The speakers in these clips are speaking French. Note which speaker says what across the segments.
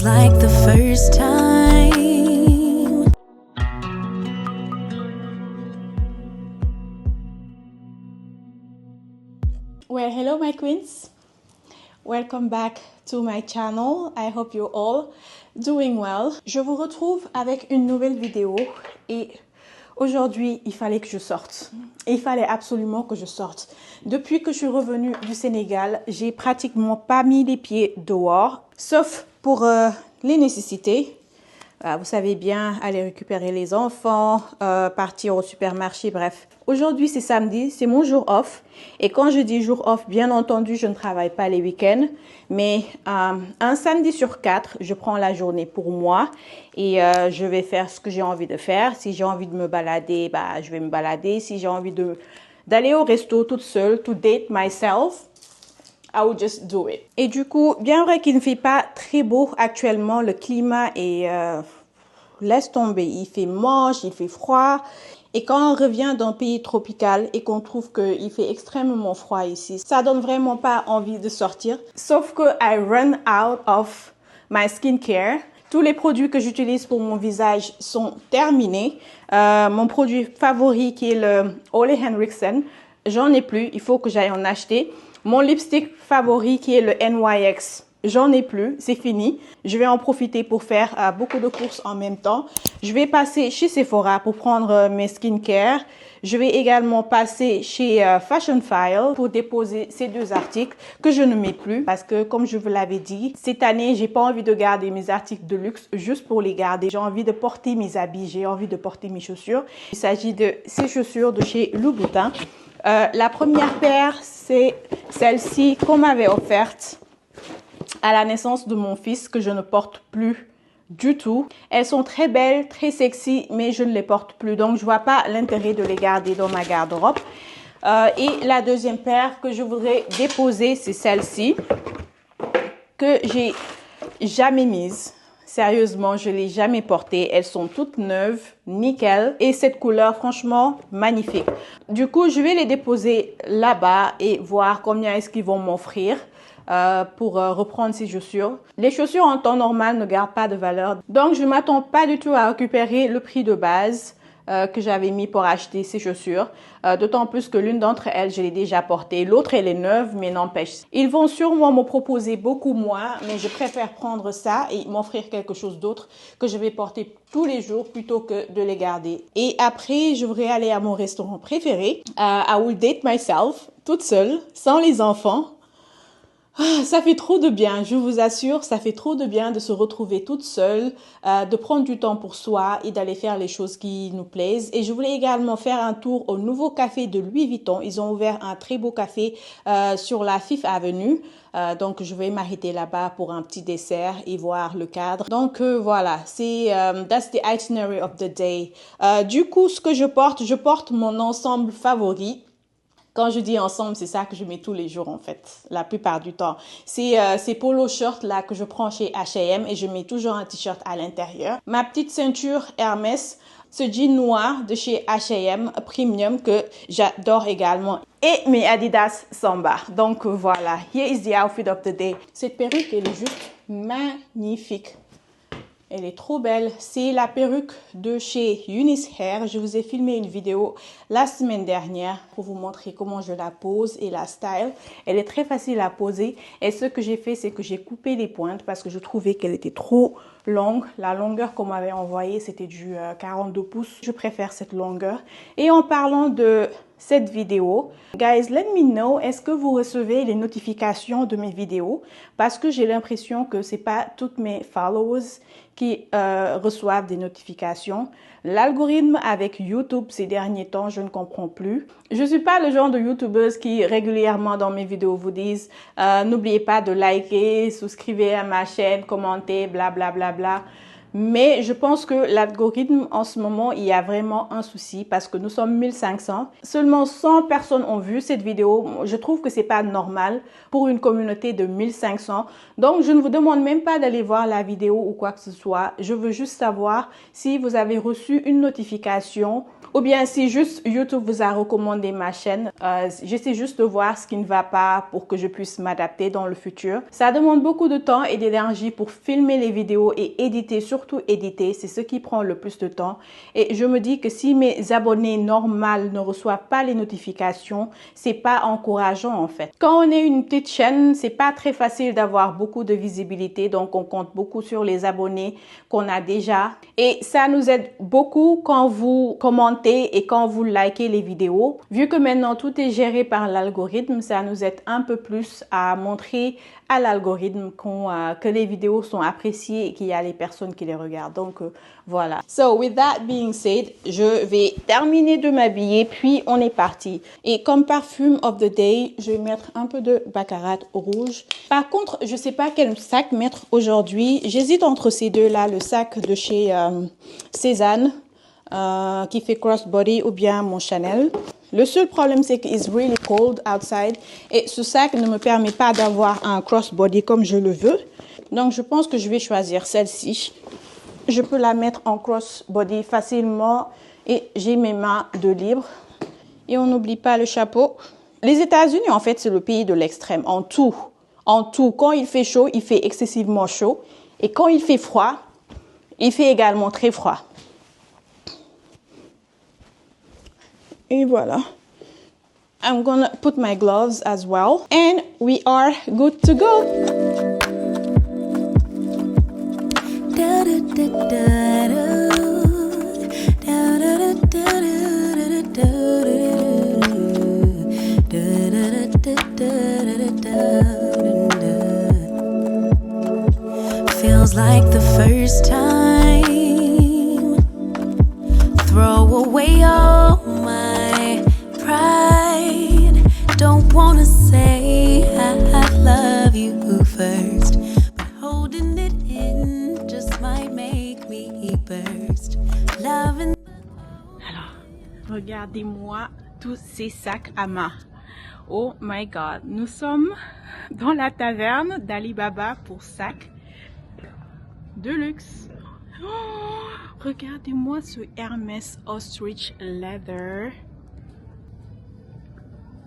Speaker 1: feels like the first time.
Speaker 2: Well, hello my queens. Welcome back to my channel. I hope you're all doing well. Je vous retrouve avec une nouvelle vidéo et aujourd'hui, il fallait que je sorte. Il fallait absolument que je sorte. Depuis que je suis revenue du Sénégal, j'ai pratiquement pas mis les pieds dehors, sauf pour les nécessités. Vous savez bien, aller récupérer les enfants, partir au supermarché, bref. Aujourd'hui, c'est samedi, c'est mon jour off. Et quand je dis jour off, bien entendu, je ne travaille pas les week-ends. Mais un samedi sur 4, je prends la journée pour moi. Et je vais faire ce que j'ai envie de faire. Si j'ai envie de me balader, je vais me balader. Si j'ai envie d'aller au resto toute seule, to date myself, I will just do it. Et du coup, bien vrai qu'il ne fait pas très beau actuellement, le climat est... laisse tomber, il fait moche, il fait froid. Et quand on revient d'un pays tropical et qu'on trouve qu'il fait extrêmement froid ici, ça donne vraiment pas envie de sortir. Sauf que I run out of my skincare. Tous les produits que j'utilise pour mon visage sont terminés. Mon produit favori qui est le Ole Henriksen, j'en ai plus, il faut que j'aille en acheter. Mon lipstick favori qui est le NYX, j'en ai plus, c'est fini. Je vais en profiter pour faire beaucoup de courses en même temps. Je vais passer chez Sephora pour prendre mes skincare. Je vais également passer chez Fashion File pour déposer ces deux articles que je ne mets plus. Parce que comme je vous l'avais dit, cette année, j'ai pas envie de garder mes articles de luxe juste pour les garder. J'ai envie de porter mes habits, j'ai envie de porter mes chaussures. Il s'agit de ces chaussures de chez Louboutin. La première paire, c'est celle-ci qu'on m'avait offerte à la naissance de mon fils, que je ne porte plus du tout. Elles sont très belles, très sexy, mais je ne les porte plus. Donc, je vois pas l'intérêt de les garder dans ma garde-robe. Et la deuxième paire que je voudrais déposer, c'est celle-ci, que j'ai jamais mise. Sérieusement, je ne l'ai jamais portée. Elles sont toutes neuves, nickel. Et cette couleur, franchement, magnifique. Du coup, je vais les déposer là-bas et voir combien est-ce qu'ils vont m'offrir pour reprendre ces chaussures. Les chaussures en temps normal ne gardent pas de valeur. Donc, je ne m'attends pas du tout à récupérer le prix de base que j'avais mis pour acheter ces chaussures. D'autant plus que l'une d'entre elles, je l'ai déjà portée. L'autre, elle est neuve, mais n'empêche. Ils vont sûrement me proposer beaucoup moins, mais je préfère prendre ça et m'offrir quelque chose d'autre que je vais porter tous les jours plutôt que de les garder. Et après, je voudrais aller à mon restaurant préféré. I will date myself, toute seule, sans les enfants. Ça fait trop de bien, je vous assure, ça fait trop de bien de se retrouver toute seule, de prendre du temps pour soi et d'aller faire les choses qui nous plaisent. Et je voulais également faire un tour au nouveau café de Louis Vuitton. Ils ont ouvert un très beau café sur la Fifth Avenue. Donc, je vais m'arrêter là-bas pour un petit dessert et voir le cadre. Donc, voilà, c'est that's the itinerary of the day. Du coup, ce que je porte mon ensemble favori. Quand je dis ensemble, c'est ça que je mets tous les jours en fait, la plupart du temps. C'est ces polo shirts là que je prends chez H&M et je mets toujours un t-shirt à l'intérieur. Ma petite ceinture Hermès, ce jean noir de chez H&M Premium que j'adore également. Et mes Adidas Samba. Donc voilà, here is the outfit of the day. Cette perruque, elle est juste magnifique. Elle est trop belle. C'est la perruque de chez Eunice Hair. Je vous ai filmé une vidéo la semaine dernière pour vous montrer comment je la pose et la style. Elle est très facile à poser. Et ce que j'ai fait, c'est que j'ai coupé les pointes parce que je trouvais qu'elle était trop longue. La longueur qu'on m'avait envoyée, c'était du 42 pouces. Je préfère cette longueur. Et en parlant de cette vidéo, guys, let me know, est-ce que vous recevez les notifications de mes vidéos? Parce que j'ai l'impression que c'est pas toutes mes followers qui reçoivent des notifications. L'algorithme avec YouTube ces derniers temps, je ne comprends plus. Je suis pas le genre de YouTubeuse qui régulièrement dans mes vidéos vous disent n'oubliez pas de liker, souscrivez à ma chaîne, commentez, bla bla bla bla. Mais je pense que l'algorithme, en ce moment, il y a vraiment un souci parce que nous sommes 1500. Seulement 100 personnes ont vu cette vidéo. Je trouve que c'est pas normal pour une communauté de 1500. Donc, je ne vous demande même pas d'aller voir la vidéo ou quoi que ce soit. Je veux juste savoir si vous avez reçu une notification ou bien si juste YouTube vous a recommandé ma chaîne. J'essaie juste de voir ce qui ne va pas pour que je puisse m'adapter dans le futur. Ça demande beaucoup de temps et d'énergie pour filmer les vidéos et éditer, surtout éditer. C'est ce qui prend le plus de temps. Et je me dis que si mes abonnés normaux ne reçoivent pas les notifications, c'est pas encourageant en fait. Quand on est une petite chaîne, c'est pas très facile d'avoir beaucoup de visibilité. Donc on compte beaucoup sur les abonnés qu'on a déjà. Et ça nous aide beaucoup quand vous commentez et quand vous likez les vidéos. Vu que maintenant tout est géré par l'algorithme, ça nous aide un peu plus à montrer à l'algorithme que les vidéos sont appréciées et qu'il y a les personnes qui les regardent. Donc voilà. So with that being said, je vais terminer de m'habiller puis on est parti. Et comme parfum of the day, je vais mettre un peu de baccarat rouge. Par contre, je sais pas quel sac mettre aujourd'hui. J'hésite entre ces deux-là, le sac de chez Cézanne qui fait crossbody ou bien mon Chanel. Le seul problème, c'est que it's really cold outside et ce sac ne me permet pas d'avoir un crossbody comme je le veux. Donc, je pense que je vais choisir celle-ci. Je peux la mettre en crossbody facilement et j'ai mes mains de libre. Et on n'oublie pas le chapeau. Les États-Unis, en fait, c'est le pays de l'extrême. En tout, quand il fait chaud, il fait excessivement chaud. Et quand il fait froid, il fait également très froid. Et voilà. I'm gonna put my gloves as well. And we are good to go.
Speaker 1: Feels like the first time. Throw away all my pride. Don't wanna say I love you first, but holding it in just might make me burst. Loving.
Speaker 2: Alors, regardez-moi tous ces sacs à main. Oh my god, nous sommes dans la taverne d'Alibaba pour sacs de luxe. Oh, regardez-moi ce Hermès Ostrich Leather.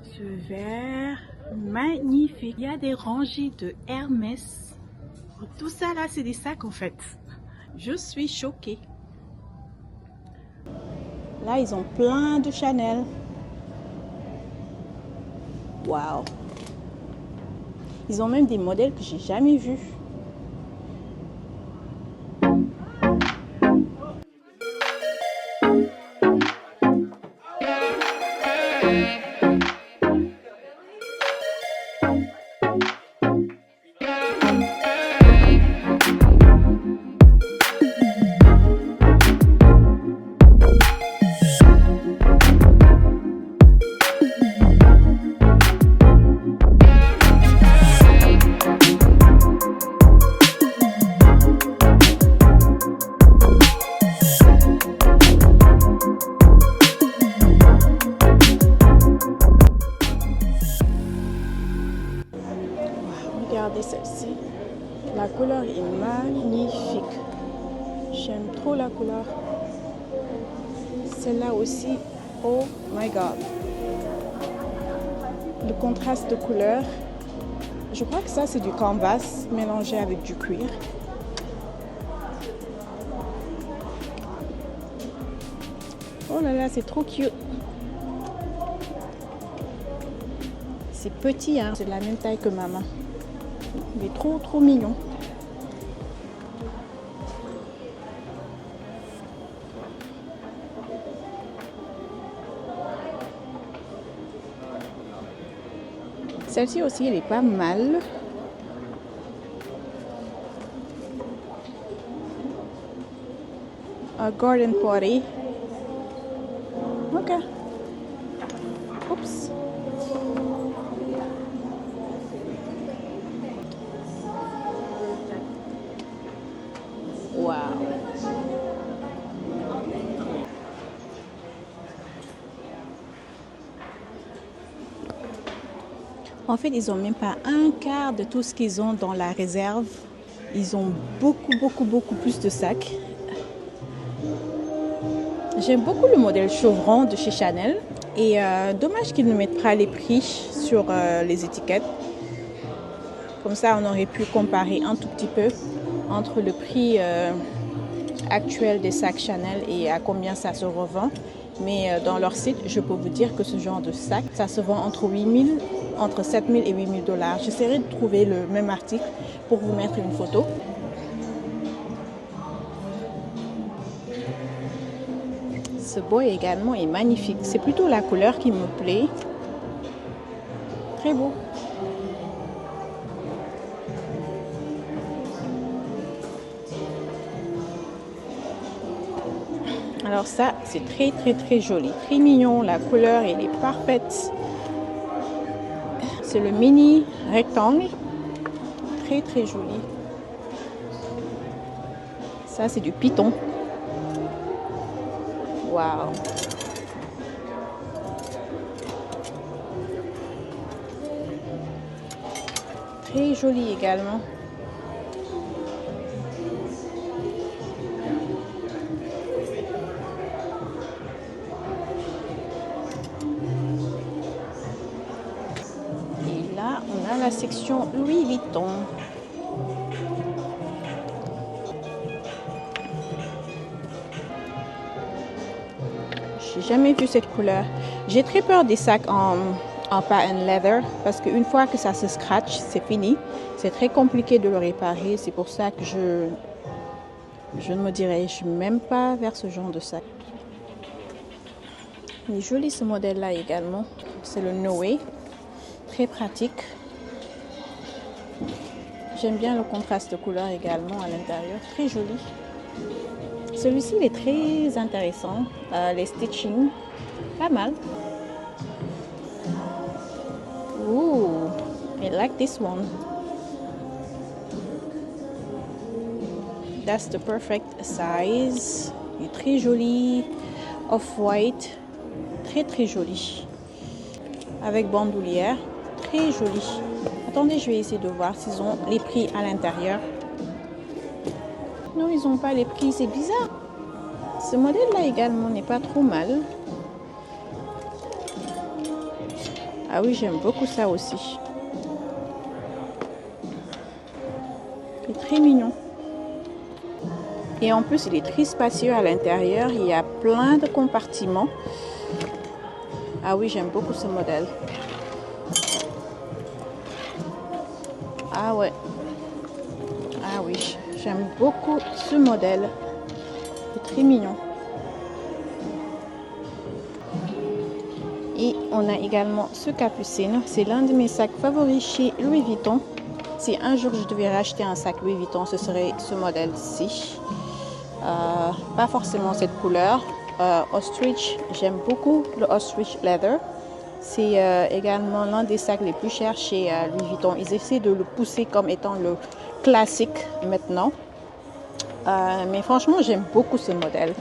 Speaker 2: Ce vert magnifique. Il y a des rangées de Hermès. Tout ça là, c'est des sacs en fait. Je suis choquée. Là, ils ont plein de Chanel. Waouh. Ils ont même des modèles que j'ai jamais vus. Regardez celle-ci. La couleur est magnifique. J'aime trop la couleur. Celle-là aussi. Oh my god. Le contraste de couleur. Je crois que ça c'est du canvas mélangé avec du cuir. Oh là là, c'est trop cute. C'est petit, hein. C'est de la même taille que ma main. Il est trop mignon. Celle-ci aussi, elle est pas mal. A garden party. Ok. Oups. Wow. En fait, ils n'ont même pas un quart de tout ce qu'ils ont dans la réserve. Ils ont beaucoup plus de sacs. J'aime beaucoup le modèle Chevron de chez Chanel. Et dommage qu'ils ne mettent pas les prix sur les étiquettes. Comme ça, on aurait pu comparer un tout petit peu entre le prix actuel des sacs Chanel et à combien ça se revend. Mais dans leur site, je peux vous dire que ce genre de sac, ça se vend entre 7 000 et 8 000 $. J'essaierai de trouver le même article pour vous mettre une photo. Ce boy également est magnifique. C'est plutôt la couleur qui me plaît. Très beau. Alors ça, c'est très joli. Très mignon. La couleur, elle est parfaite. C'est le mini rectangle. Très joli. Ça, c'est du python. Waouh. Très joli également. Et là, on a la section Louis Vuitton. J'ai jamais vu cette couleur. J'ai très peur des sacs en patent leather parce qu'une fois que ça se scratch, c'est fini. C'est très compliqué de le réparer. C'est pour ça que je ne me dirige même pas vers ce genre de sac. Il est joli ce modèle-là également. C'est le Noé. Très pratique. J'aime bien le contraste de couleur également à l'intérieur. Très joli. Celui-ci est très intéressant. Les stitching, pas mal. Ooh, I like this one. That's the perfect size. Il est très joli. Off-white. Très joli. Avec bandoulière. Très joli. Attendez, je vais essayer de voir s'ils ont les prix à l'intérieur. Non, ils n'ont pas les prix, c'est bizarre. Ce modèle-là également n'est pas trop mal. Ah oui, j'aime beaucoup ça aussi. Il est très mignon. Et en plus, il est très spacieux à l'intérieur. Il y a plein de compartiments. Ah oui, j'aime beaucoup ce modèle. Ah ouais. Ah oui, j'aime beaucoup ce modèle. C'est très mignon. Et on a également ce capucine. C'est l'un de mes sacs favoris chez Louis Vuitton. Si un jour je devais racheter un sac Louis Vuitton, ce serait ce modèle-ci. Pas forcément cette couleur. Ostrich, j'aime beaucoup le Ostrich Leather. C'est également l'un des sacs les plus chers chez Louis Vuitton. Ils essaient de le pousser comme étant le classique maintenant. Mais franchement, j'aime beaucoup ce modèle.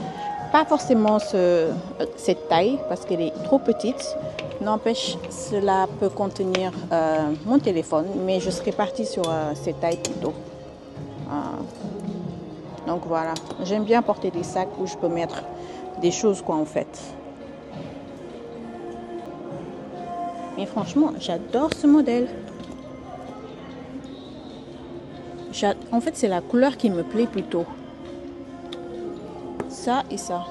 Speaker 2: Pas forcément cette taille parce qu'elle est trop petite. N'empêche, cela peut contenir mon téléphone, mais je serais partie sur cette taille plutôt. Donc voilà, j'aime bien porter des sacs où je peux mettre des choses quoi en fait. Mais franchement, j'adore ce modèle. En fait, c'est la couleur qui me plaît plutôt. Ça et ça.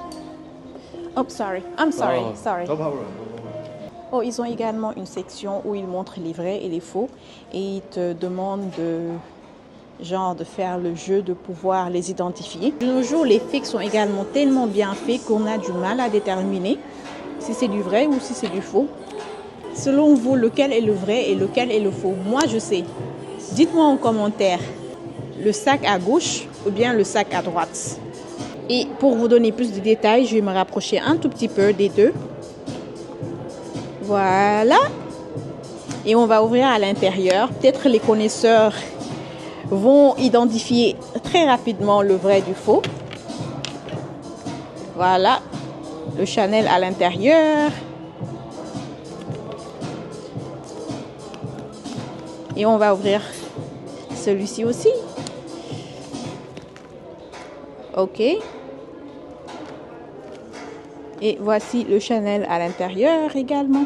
Speaker 2: Oh, sorry. I'm sorry. Sorry.
Speaker 3: No problem.
Speaker 2: Oh, ils ont également une section où ils montrent les vrais et les faux. Et ils te demandent de faire le jeu de pouvoir les identifier. De nos jours, les fakes sont également tellement bien faits qu'on a du mal à déterminer si c'est du vrai ou si c'est du faux. Selon vous, lequel est le vrai et lequel est le faux? Moi, je sais. Dites-moi en commentaire le sac à gauche ou bien le sac à droite. Et pour vous donner plus de détails, je vais me rapprocher un tout petit peu des deux. Voilà. Et on va ouvrir à l'intérieur. Peut-être les connaisseurs vont identifier très rapidement le vrai du faux. Voilà. Le Chanel à l'intérieur. Et on va ouvrir celui-ci aussi. Ok. Et voici le Chanel à l'intérieur également.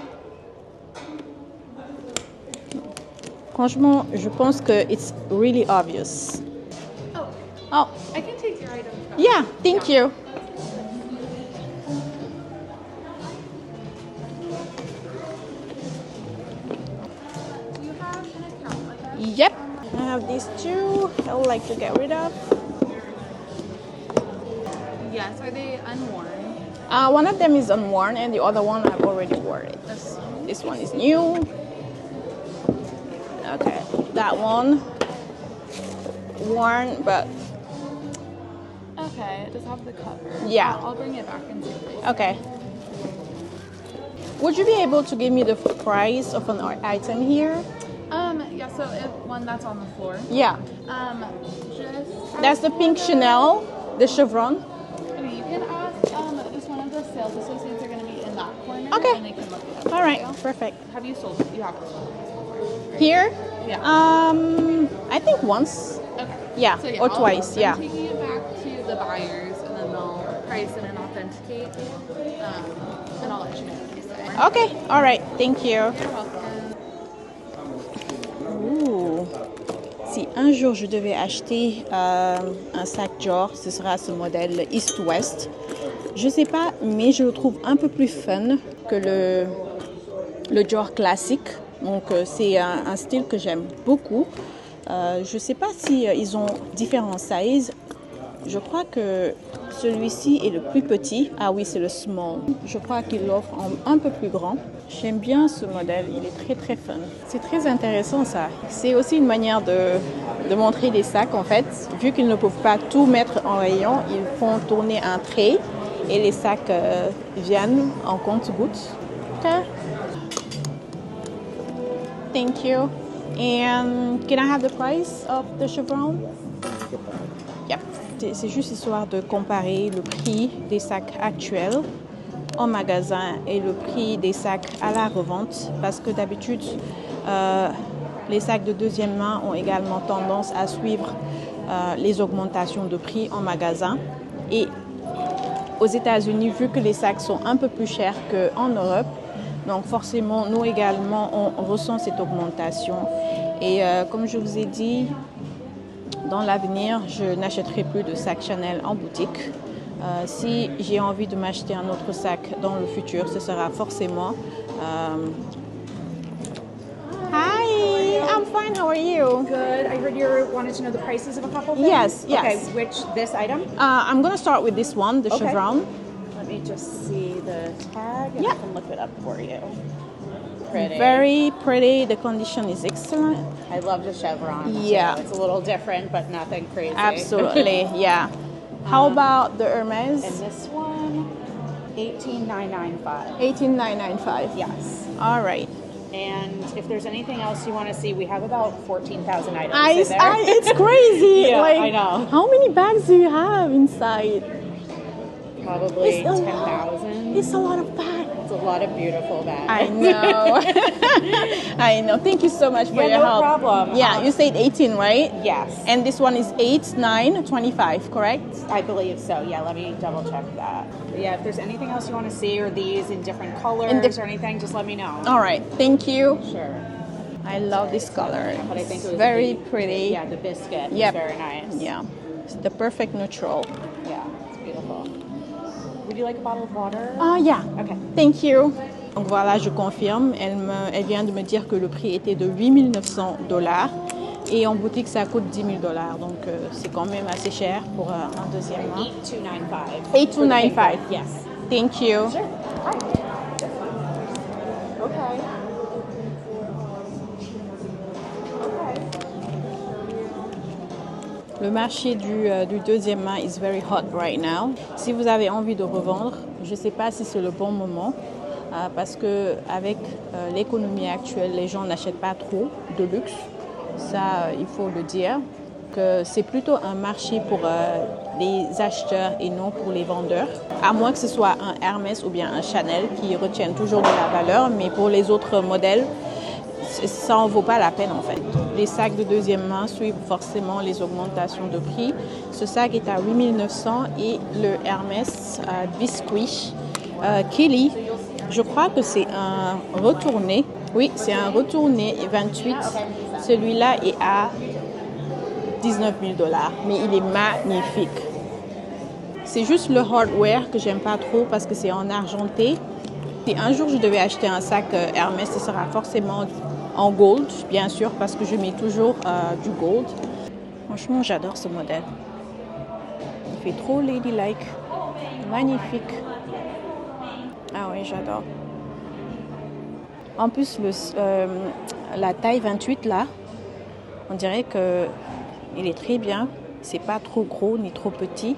Speaker 2: Franchement, je pense que it's really obvious. Oh,
Speaker 3: I can take your items back.
Speaker 2: yeah, thank you.
Speaker 3: Do you have an account with us?
Speaker 2: Yep, I have these two I would like to get rid of.
Speaker 3: Yes. Are they unworn?
Speaker 2: One of them is unworn and the other one I've already worn it. This one is new. Okay, that one worn, but
Speaker 3: Okay. It does have the cover.
Speaker 2: Yeah.
Speaker 3: I'll bring it back and see.
Speaker 2: okay. Would you be able to give me the price of an item here?
Speaker 3: Yeah. So if one that's on the floor.
Speaker 2: Yeah,
Speaker 3: Just.
Speaker 2: that's the pink Chanel, the chevron.
Speaker 3: Okay, you can ask. Just one of the sales associates are going to be in that corner.
Speaker 2: Okay.
Speaker 3: And they can look it up.
Speaker 2: All right,
Speaker 3: for you.
Speaker 2: perfect.
Speaker 3: Have you sold it? You have sold it before. right?
Speaker 2: Here?
Speaker 3: Yeah.
Speaker 2: I think once.
Speaker 3: Okay.
Speaker 2: Yeah,
Speaker 3: So,
Speaker 2: or twice,
Speaker 3: I'm
Speaker 2: yeah.
Speaker 3: taking it back to the buyers, and then they'll price it and authenticate. And I'll let you know what they say.
Speaker 2: Okay, all right, thank you.
Speaker 3: You're welcome.
Speaker 2: Ouh. Si un jour je devais acheter un sac Dior, ce sera ce modèle East West. Je sais pas, mais je le trouve un peu plus fun que le Dior classique. Donc c'est un style que j'aime beaucoup. Je sais pas si ils ont différents sizes. Je crois que celui-ci est le plus petit. Ah oui, c'est le small. Je crois qu'il l'offre en un peu plus grand. J'aime bien ce modèle, il est très très fun. C'est très intéressant ça. C'est aussi une manière de montrer les sacs en fait. Vu qu'ils ne peuvent pas tout mettre en rayon, ils font tourner un trait et les sacs viennent en compte-gouttes. Okay. Thank you. And can I have the price of the chevron? Yep. C'est juste histoire de comparer le prix des sacs actuels en magasin et le prix des sacs à la revente parce que d'habitude les sacs de deuxième main ont également tendance à suivre les augmentations de prix en magasin et aux États-Unis vu que les sacs sont un peu plus chers qu'en Europe, donc forcément nous également on ressent cette augmentation et comme je vous ai dit, dans l'avenir, je n'achèterai plus de sac Chanel en boutique. Si j'ai envie de m'acheter un autre sac dans le futur, ce sera forcément... Hi, I'm fine. How are you?
Speaker 4: Good. I heard you wanted to know the prices of a couple things.
Speaker 2: Yes, yes.
Speaker 4: Okay, this item?
Speaker 2: I'm going to start with this one, the
Speaker 4: Okay.
Speaker 2: chevron.
Speaker 4: Let me just see the tag and
Speaker 2: Yeah.
Speaker 4: I can look it up for you. Pretty.
Speaker 2: Very pretty. The condition is excellent.
Speaker 4: I love the chevron.
Speaker 2: Yeah.
Speaker 4: Too. It's a little different, but nothing crazy.
Speaker 2: Absolutely, yeah. How about the Hermes?
Speaker 4: And this one, $18,995.
Speaker 2: 18,995.
Speaker 4: Yes.
Speaker 2: All right.
Speaker 4: And if there's anything else you want to see, we have about 14,000 items in there.
Speaker 2: It's crazy.
Speaker 4: Yeah,
Speaker 2: like,
Speaker 4: I know.
Speaker 2: How many bags do you have inside?
Speaker 4: Probably
Speaker 2: It's a lot.
Speaker 4: 10,000.
Speaker 2: It's a lot of bags.
Speaker 4: It's a lot of beautiful bags.
Speaker 2: I know. I know. Thank you so much for
Speaker 4: Yeah,
Speaker 2: your
Speaker 4: no
Speaker 2: help.
Speaker 4: problem.
Speaker 2: Yeah, you said 18, right?
Speaker 4: Yes.
Speaker 2: And this one is 8, 9, 25, correct?
Speaker 4: I believe so. Yeah, let me double check that. But yeah, if there's anything else you want to see or these in different colors or anything, just let me know.
Speaker 2: All right. Thank you.
Speaker 4: Sure.
Speaker 2: I love this color.
Speaker 4: But I think it was
Speaker 2: very
Speaker 4: the-
Speaker 2: pretty.
Speaker 4: Yeah, the biscuit
Speaker 2: Yep.
Speaker 4: is very nice.
Speaker 2: Yeah. It's the perfect neutral.
Speaker 4: Yeah, it's beautiful. Would you like a bottle of water?
Speaker 2: Yeah.
Speaker 4: Okay.
Speaker 2: Thank you. Donc voilà, je confirme. Elle vient de me dire que le prix était de 8 900 $ et en boutique ça coûte 10 000 $. Donc c'est quand même assez cher pour un deuxième main.
Speaker 4: 8295.
Speaker 2: 8295.
Speaker 4: Yes.
Speaker 2: Thank you.
Speaker 4: Sure. Hi. Okay.
Speaker 2: Le marché du deuxième main is very hot right now. Si vous avez envie de revendre, je ne sais pas si c'est le bon moment parce que avec l'économie actuelle, les gens n'achètent pas trop de luxe. Ça, il faut le dire. Que c'est plutôt un marché pour les acheteurs et non pour les vendeurs. À moins que ce soit un Hermès ou bien un Chanel qui retiennent toujours de la valeur, mais pour les autres modèles, ça en vaut pas la peine en fait. Les sacs de deuxième main suivent forcément les augmentations de prix. Ce sac est à 8 900 et le Hermès Biscuit Kelly, je crois que c'est un retourné. Oui, c'est un retourné 28. Celui-là est à 19 000 $, mais il est magnifique. C'est juste le hardware que j'aime pas trop parce que c'est en argenté. Si un jour je devais acheter un sac Hermès, ce sera forcément en gold, bien sûr, parce que je mets toujours du gold. Franchement, j'adore ce modèle. Il fait trop ladylike. Magnifique. Ah oui, j'adore. En plus, la taille 28 là, on dirait que il est très bien. C'est pas trop gros ni trop petit.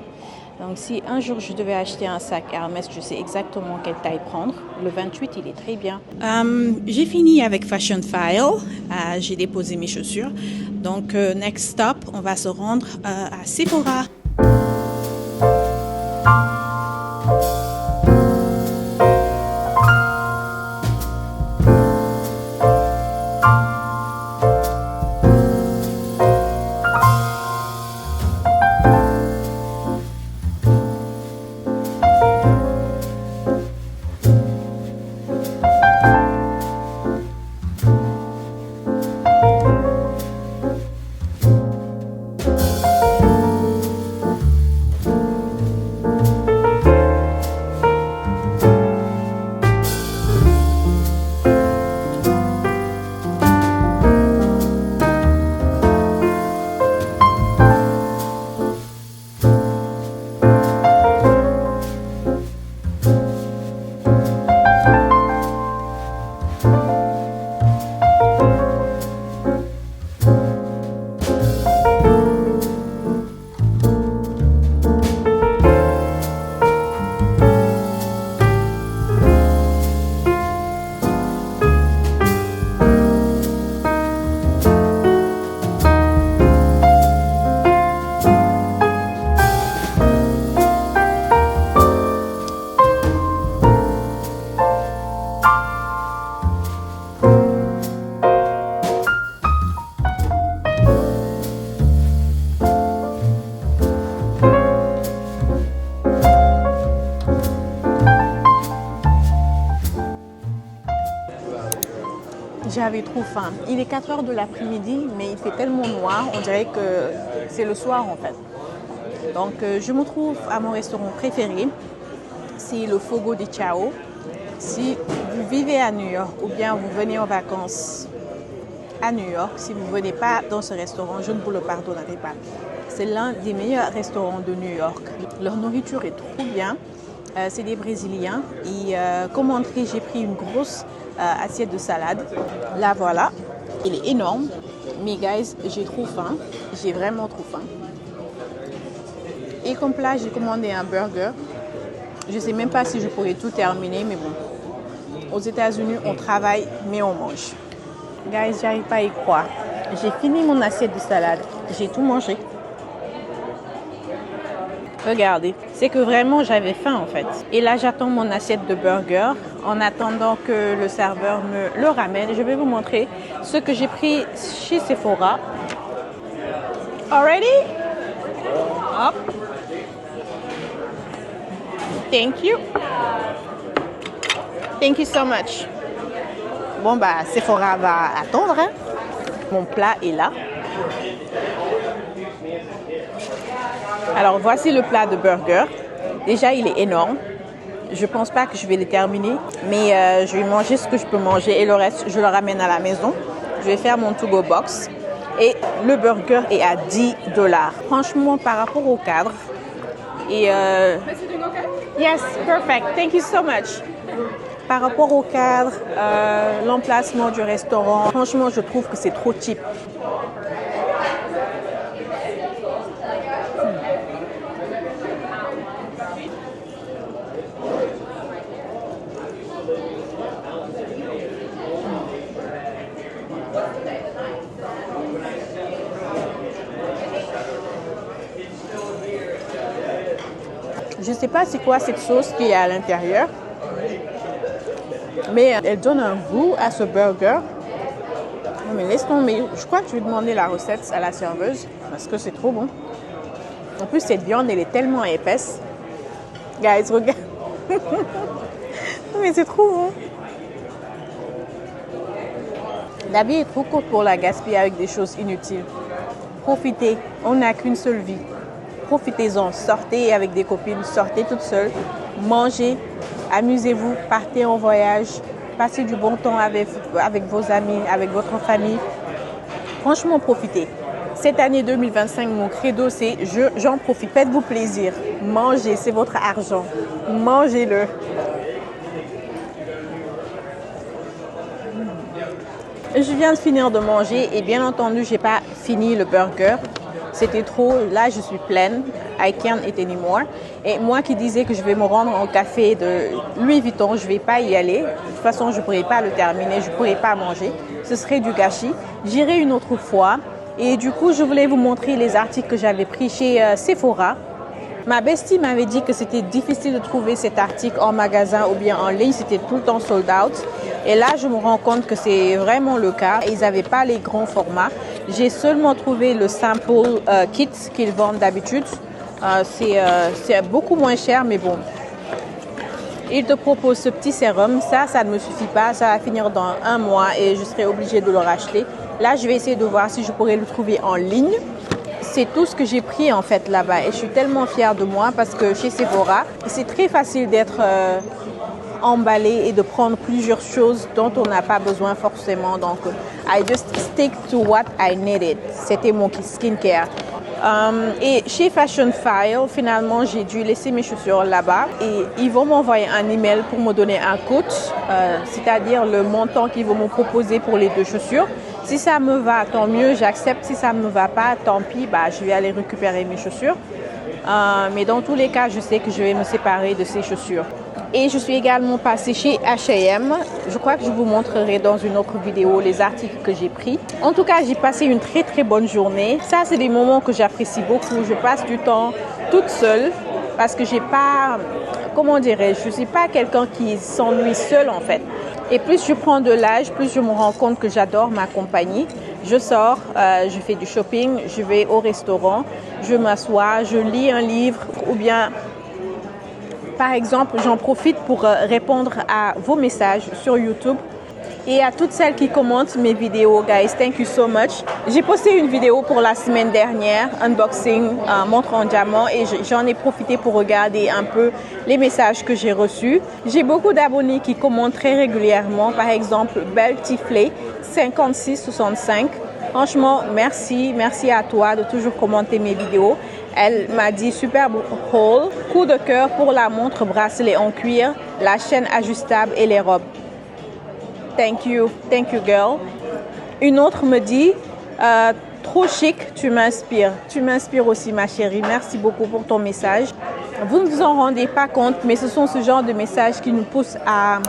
Speaker 2: Donc si un jour je devais acheter un sac Hermès, je sais exactement quelle taille prendre. Le 28, il est très bien. J'ai fini avec Fashionphile. J'ai déposé mes chaussures. Donc next stop, on va se rendre à Sephora. J'avais trop faim. Il est 4 heures de l'après-midi, mais il fait tellement noir, on dirait que c'est le soir en fait. Donc je me trouve à mon restaurant préféré, c'est le Fogo de Chao. Si vous vivez à New York ou bien vous venez en vacances à New York, si vous ne venez pas dans ce restaurant, je ne vous le pardonnerai pas. C'est l'un des meilleurs restaurants de New York. Leur nourriture est trop bien. C'est des Brésiliens. Et comme entrée, j'ai pris une grosse assiette de salade. Là, voilà. Il est énorme. Mais guys, j'ai trop faim. J'ai vraiment trop faim. Et comme plat, j'ai commandé un burger. Je ne sais même pas si je pourrais tout terminer, mais bon. Aux États-Unis, on travaille, mais on mange. Guys, j'arrive pas à y croire. J'ai fini mon assiette de salade. J'ai tout mangé. Regardez, c'est que vraiment j'avais faim en fait. Et là j'attends mon assiette de burger en attendant que le serveur me le ramène. Je vais vous montrer ce que j'ai pris chez Sephora. Already? Hop. Thank you. Thank you so much. Bon bah Sephora va attendre. Hein? Mon plat est là. Alors voici le plat de burger. Déjà il est énorme. Je pense pas que je vais le terminer, mais je vais manger ce que je peux manger et le reste je le ramène à la maison. Je vais faire mon to-go box et le burger est à $10. Franchement par rapport au cadre et yes, perfect. Thank you so much. Par rapport au cadre, l'emplacement du restaurant, franchement je trouve que c'est trop cheap. Je ne sais pas c'est quoi cette sauce qui est à l'intérieur, mais elle donne un goût à ce burger. laisse tomber. Je crois que je vais demander la recette à la serveuse parce que c'est trop bon. En plus, cette viande, elle est tellement épaisse. Guys, regarde. Mais c'est trop bon. La vie est trop courte pour la gaspiller avec des choses inutiles. Profitez, on n'a qu'une seule vie. Profitez-en, sortez avec des copines, sortez toutes seules, mangez, amusez-vous, partez en voyage, passez du bon temps avec vos amis, avec votre famille. Franchement, profitez. Cette année 2025, mon credo, c'est j'en profite. Faites-vous plaisir. Mangez, c'est votre argent. Mangez-le. Je viens de finir de manger et bien entendu, je n'ai pas fini le burger. C'était trop. Là, je suis pleine. I can't eat anymore. Et moi qui disais que je vais me rendre au café de Louis Vuitton, je ne vais pas y aller. De toute façon, je ne pourrais pas le terminer. Je ne pourrais pas manger. Ce serait du gâchis. J'irai une autre fois. Et du coup, je voulais vous montrer les articles que j'avais pris chez Sephora. Ma bestie m'avait dit que c'était difficile de trouver cet article en magasin ou bien en ligne. C'était tout le temps sold out. Et là, je me rends compte que c'est vraiment le cas. Ils n'avaient pas les grands formats. J'ai seulement trouvé le sample kit qu'ils vendent d'habitude. C'est beaucoup moins cher, mais bon. Ils te proposent ce petit sérum. Ça ne me suffit pas. Ça va finir dans 1 mois et je serai obligée de le racheter. Là, je vais essayer de voir si je pourrais le trouver en ligne. C'est tout ce que j'ai pris en fait là-bas. Et je suis tellement fière de moi parce que chez Sephora, c'est très facile d'être emballé et de prendre plusieurs choses dont on n'a pas besoin forcément. Donc, I just stick to what I needed. C'était mon skincare. Et chez Fashion File, finalement, j'ai dû laisser mes chaussures là-bas et ils vont m'envoyer un email pour me donner un coût, c'est-à-dire le montant qu'ils vont me proposer pour les 2 chaussures. Si ça me va, tant mieux, j'accepte. Si ça ne me va pas, tant pis, je vais aller récupérer mes chaussures. Mais dans tous les cas, je sais que je vais me séparer de ces chaussures. Et je suis également passée chez H&M. Je crois que je vous montrerai dans une autre vidéo les articles que j'ai pris. En tout cas, j'ai passé une très très bonne journée. Ça, c'est des moments que j'apprécie beaucoup. Je passe du temps toute seule parce que j'ai pas, comment dirais-je, je ne suis pas quelqu'un qui s'ennuie seul en fait. Et plus je prends de l'âge, plus je me rends compte que j'adore ma compagnie. Je sors, je fais du shopping, je vais au restaurant, je m'assois, je lis un livre ou bien... Par exemple, j'en profite pour répondre à vos messages sur YouTube et à toutes celles qui commentent mes vidéos, guys. Thank you so much. J'ai posté une vidéo pour la semaine dernière, unboxing, montre en diamant, et j'en ai profité pour regarder un peu les messages que j'ai reçus. J'ai beaucoup d'abonnés qui commentent très régulièrement. Par exemple, Belle Tiflé, 5665. Franchement, merci à toi de toujours commenter mes vidéos. Elle m'a dit superbe haul, coup de cœur pour la montre bracelet en cuir, la chaîne ajustable et les robes. Thank you girl. Une autre me dit trop chic, tu m'inspires. Tu m'inspires aussi ma chérie. Merci beaucoup pour ton message. Vous ne vous en rendez pas compte, mais ce sont ce genre de messages qui nous poussent à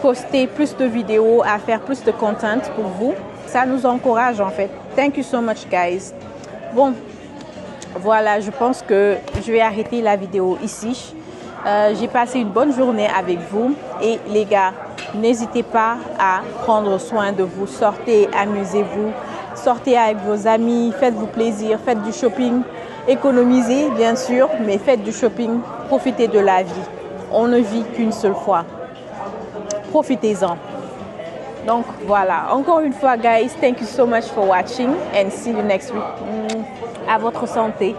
Speaker 2: poster plus de vidéos, à faire plus de content pour vous. Ça nous encourage en fait. Thank you so much guys. Bon. Voilà, je pense que je vais arrêter la vidéo ici. J'ai passé une bonne journée avec vous. Et les gars, n'hésitez pas à prendre soin de vous. Sortez, amusez-vous. Sortez avec vos amis, faites-vous plaisir, faites du shopping. Économisez, bien sûr, mais faites du shopping. Profitez de la vie. On ne vit qu'une seule fois. Profitez-en. Donc, voilà. Encore une fois, guys, thank you so much for watching and see you next week. À votre santé.